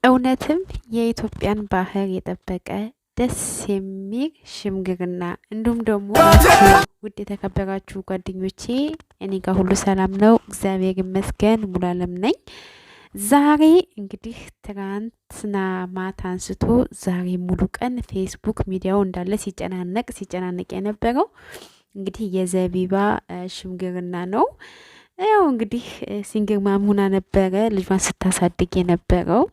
እውነትም የኢትዮጵያን ባህል የጠበቀ ደስ የሚል ሽምግልና እንዲሁም ደግሞ ውድ የተከበራችሁ ጓደኞቼ እኔ ጋር ሁሉ ሰላም ነው፣ እግዚአብሔር ይመስገን። ሙሉ አለም ነኝ። ዛሬ እንግዲህ ትናንትና ማታ አንስቶ ዛሬ ሙሉ ቀን ፌስቡክ ሚዲያው እንዳለ ሲጨናነቅ የነበረው እንግዲህ የዘቢባ ሽምግልና ነው። ያው እንግዲህ ሲንግል ማም ሆና ነበረ ልጇን ስታሳድግ የነበረው።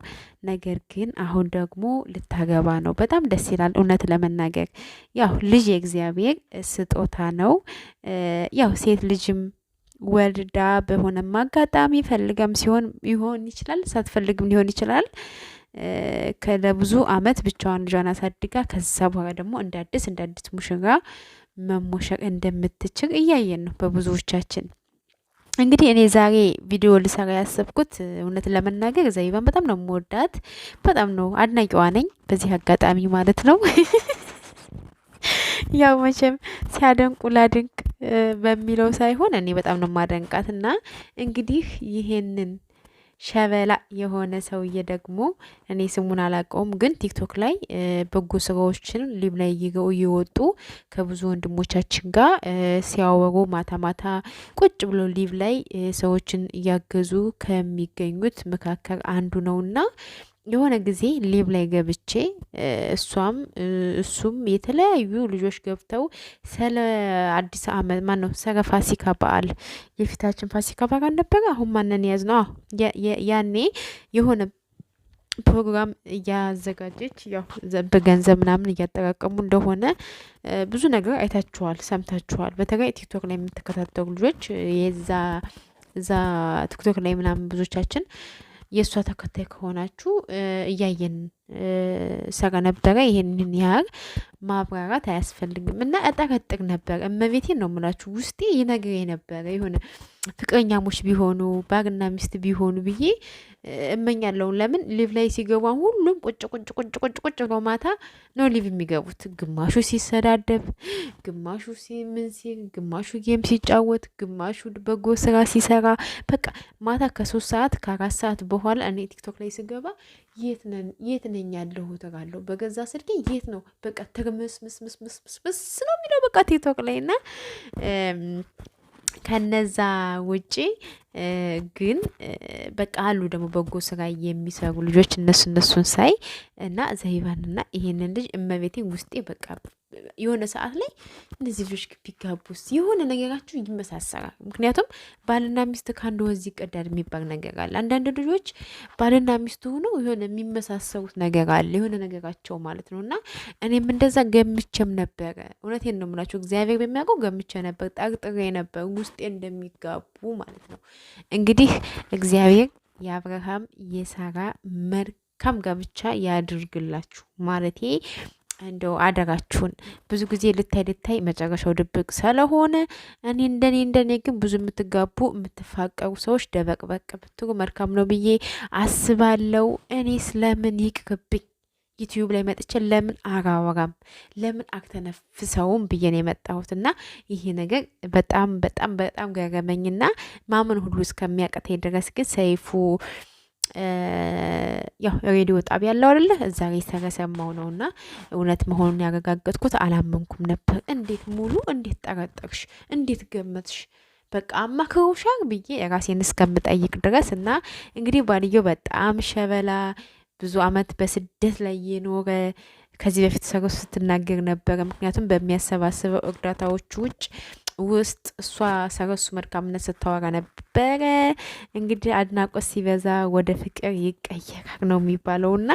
ነገር ግን አሁን ደግሞ ልታገባ ነው። በጣም ደስ ይላል። እውነት ለመናገር ያው ልጅ የእግዚአብሔር ስጦታ ነው። ያው ሴት ልጅም ወልዳ በሆነም አጋጣሚ ፈልገም ይሆን ይችላል፣ ሳትፈልግም ሊሆን ይችላል። ከለብዙ አመት ብቻዋን ልጇን አሳድጋ ከዛ በኋላ ደግሞ እንደ አዲስ ሙሽራ መሞሸቅ እንደምትችል እያየን ነው በብዙዎቻችን። እንግዲህ እኔ ዛሬ ቪዲዮ ልሰራ ያሰብኩት እውነት ለመናገር ዘቢባን በጣም ነው የምወዳት፣ በጣም ነው አድናቂዋ ነኝ በዚህ አጋጣሚ ማለት ነው። ያው መቼም ሲያደንቁ ላድንቅ በሚለው ሳይሆን እኔ በጣም ነው ማደንቃት እና እንግዲህ ይሄንን ሸበላ የሆነ ሰውዬ ደግሞ እኔ ስሙን አላውቀውም፣ ግን ቲክቶክ ላይ በጎ ስራዎችን ሊብ ላይ እየወጡ ከብዙ ወንድሞቻችን ጋር ሲያወሩ ማታ ማታ ቁጭ ብሎ ሊብ ላይ ሰዎችን እያገዙ ከሚገኙት መካከል አንዱ ነውና የሆነ ጊዜ ሊብ ላይ ገብቼ እሱም የተለያዩ ልጆች ገብተው ስለ አዲስ አመት ነው ስለ ፋሲካ በዓል የፊታችን ፋሲካ በዓል ነበረ። አሁን ማንን ያዝ ነው ያኔ የሆነ ፕሮግራም እያዘጋጀች ያው በገንዘብ ምናምን እያጠራቀሙ እንደሆነ ብዙ ነገር አይታችኋል፣ ሰምታችኋል። በተለይ ቲክቶክ ላይ የምትከታተሉ ልጆች እዛ ቲክቶክ ላይ ምናምን ብዙዎቻችን የእሷ ተከታይ ከሆናችሁ እያየን ሰራ ነበረ። ይሄንን ያህል ማብራራት አያስፈልግም እና እጠረጥር ነበር። እመቤቴን ነው የምላችሁ፣ ውስጤ ይነግረኝ ነበረ የሆነ ፍቅረኛሞች ቢሆኑ ባልና ሚስት ቢሆኑ ብዬ እመኛለሁ። ለምን ሊቭ ላይ ሲገቡ ሁሉም ቁጭ ብለው ማታ ነው ሊቭ የሚገቡት። ግማሹ ሲሰዳደብ፣ ግማሹ ምን ሲል፣ ግማሹ ጌም ሲጫወት፣ ግማሹ በጎ ስራ ሲሰራ፣ በቃ ማታ ከ3 ሰዓት ከ4 ሰዓት በኋላ እኔ ቲክቶክ ላይ ስገባ የት ነኝ ያለሁት እላለሁ። በገዛ ስልኬ የት ነው በቃ ትርምስምስምስምስ ነው የሚለው በቃ ቲክቶክ ላይ እና ከነዛ ውጪ ግን በቃ አሉ ደግሞ በጎ ስራ የሚሰሩ ልጆች እነሱን ሳይ እና ዘቢባንና ይሄንን ልጅ እመቤቴን ውስጤ በቃ የሆነ ሰዓት ላይ እነዚህ ልጆች ቢጋቡስ የሆነ ነገራቸው ይመሳሰራል። ምክንያቱም ባልና ሚስት ከአንድ ወንዝ ይቀዳል የሚባል ነገር አለ። አንዳንድ ልጆች ባልና ሚስት ሆነው የሆነ የሚመሳሰሩት ነገር አለ፣ የሆነ ነገራቸው ማለት ነው። እና እኔም እንደዛ ገምቼም ነበረ። እውነቴን ነው የምላቸው፣ እግዚአብሔር በሚያውቀው ገምቼ ነበር፣ ጠርጥሬ ነበር ውስጤ እንደሚጋቡ ማለት ነው። እንግዲህ እግዚአብሔር የአብርሃም የሳራ መልካም ጋብቻ ያድርግላችሁ ማለቴ እንደው አደራችሁን። ብዙ ጊዜ ልታይ መጨረሻው ድብቅ ስለሆነ እንደኔ ግን ብዙ የምትጋቡ የምትፋቀሩ ሰዎች ደበቅበቅ ብትሩ መልካም ነው ብዬ አስባለሁ። እኔ ስለምን ይቅርብኝ ዩቲዩብ ላይ መጥቼ ለምን አራወራም ለምን አክተነፍሰውም ብዬ ነው የመጣሁት። እና ይሄ ነገር በጣም በጣም በጣም ገረመኝና ማመን ሁሉ እስከሚያቀተኝ ድረስ ግን ሰይፉ ያው ሬዲዮ ጣቢያ ያለው አይደለ እዛ ላይ ሰማው ነውና እውነት መሆኑን ያረጋገጥኩት። አላመንኩም ነበር። እንዴት ጠረጠርሽ? እንዴት ገመትሽ? በቃ አማክሮሻል ብዬ ራሴን እስከምጠይቅ ድረስ እና እንግዲህ ባልየው በጣም ሸበላ ብዙ አመት በስደት ላይ የኖረ ከዚህ በፊት ሰው ስትናገር ነበረ። ምክንያቱም በሚያሰባስበው እርዳታዎች ውስጥ እሷ ሰረሱ መልካምነት ስታወራ ነበረ። እንግዲህ አድናቆት ሲበዛ ወደ ፍቅር ይቀየራል ነው የሚባለውና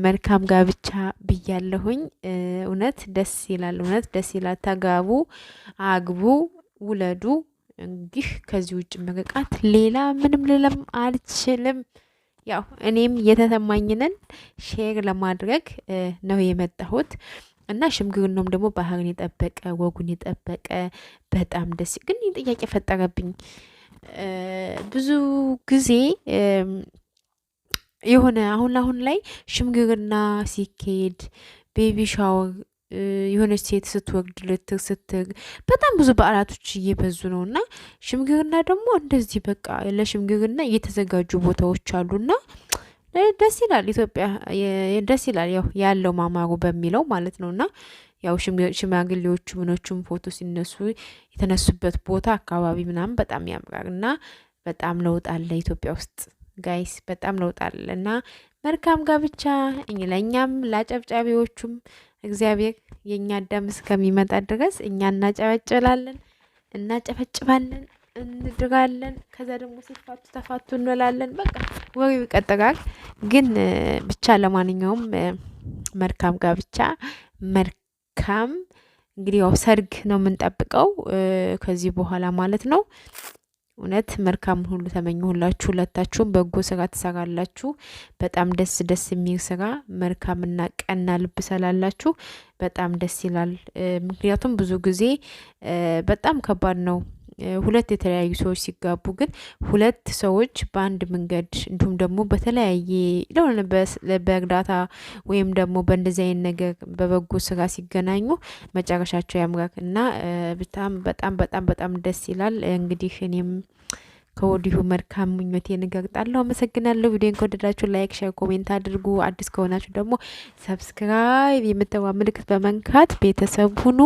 መልካም ጋብቻ ብያለሁኝ። እውነት ደስ ይላል፣ እውነት ደስ ይላል። ተጋቡ፣ አግቡ፣ ውለዱ። እንግዲህ ከዚህ ውጭ መርቃት ሌላ ምንም ልለም አልችልም። ያው እኔም የተሰማኝንን ሼር ለማድረግ ነው የመጣሁት እና ሽምግልናውም ደግሞ ባህርን የጠበቀ ወጉን የጠበቀ በጣም ደስ ግን ጥያቄ ፈጠረብኝ። ብዙ ጊዜ የሆነ አሁን ላይ ሽምግልና ሲካሄድ ቤቢ ሻወር የሆነች ሴት ስትወልድ ስትል በጣም ብዙ በዓላቶች እየበዙ ነው እና ሽምግልና ደግሞ እንደዚህ በቃ ለሽምግልና እየተዘጋጁ ቦታዎች አሉና ደስ ይላል። ኢትዮጵያ ደስ ይላል። ያው ያለው ማማሩ በሚለው ማለት ነው። እና ያው ሽማግሌዎቹ ምኖቹም ፎቶ ሲነሱ የተነሱበት ቦታ አካባቢ ምናምን በጣም ያምራል። እና በጣም ለውጥ አለ ኢትዮጵያ ውስጥ ጋይስ፣ በጣም ለውጥ አለ። እና መልካም ጋብቻ ለእኛም ለአጨብጫቢዎቹም እግዚአብሔር የእኛ አዳም እስከሚመጣ ድረስ እኛ እናጨበጭላለን፣ እናጨፈጭባለን፣ እንድራለን። ከዛ ደግሞ ሲፋቱ ተፋቱ እንላለን። በቃ ወሬው ይቀጥላል። ግን ብቻ ለማንኛውም መልካም ጋብቻ፣ መልካም እንግዲህ ያው ሰርግ ነው የምንጠብቀው ከዚህ በኋላ ማለት ነው። እውነት መልካም ሁሉ ተመኘሁላችሁ። ሁለታችሁም በጎ ስራ ትሰራላችሁ። በጣም ደስ ደስ የሚል ስራ፣ መልካምና ቀና ልብ ስላላችሁ በጣም ደስ ይላል። ምክንያቱም ብዙ ጊዜ በጣም ከባድ ነው ሁለት የተለያዩ ሰዎች ሲጋቡ። ግን ሁለት ሰዎች በአንድ መንገድ እንዲሁም ደግሞ በተለያየ ለሆነ በእርዳታ ወይም ደግሞ በእንደዚህ አይነት ነገር በበጎ ስራ ሲገናኙ መጨረሻቸው ያምራል እና በጣም በጣም በጣም በጣም ደስ ይላል። እንግዲህ እኔም ከወዲሁ መልካም ምኞቴን እገልጣለሁ። አመሰግናለሁ። ቪዲዮን ከወደዳችሁ ላይክ፣ ሼር፣ ኮሜንት አድርጉ። አዲስ ከሆናችሁ ደግሞ ሰብስክራይብ የምትለዋ ምልክት በመንካት ቤተሰብ ሁኑ።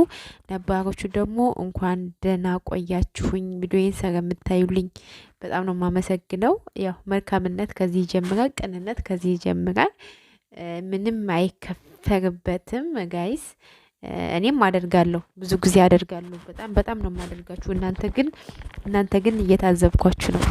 ነባሮቹ ደግሞ እንኳን ደህና ቆያችሁኝ። ቪዲዮን ስለምታዩልኝ በጣም ነው የማመሰግነው። ያው መልካምነት ከዚህ ይጀምራል፣ ቅንነት ከዚህ ይጀምራል። ምንም አይከፈርበትም ጋይስ። እኔም አደርጋለሁ፣ ብዙ ጊዜ አደርጋለሁ። በጣም በጣም ነው የማደርጋችሁ። እናንተ ግን እየታዘብኳችሁ ነው።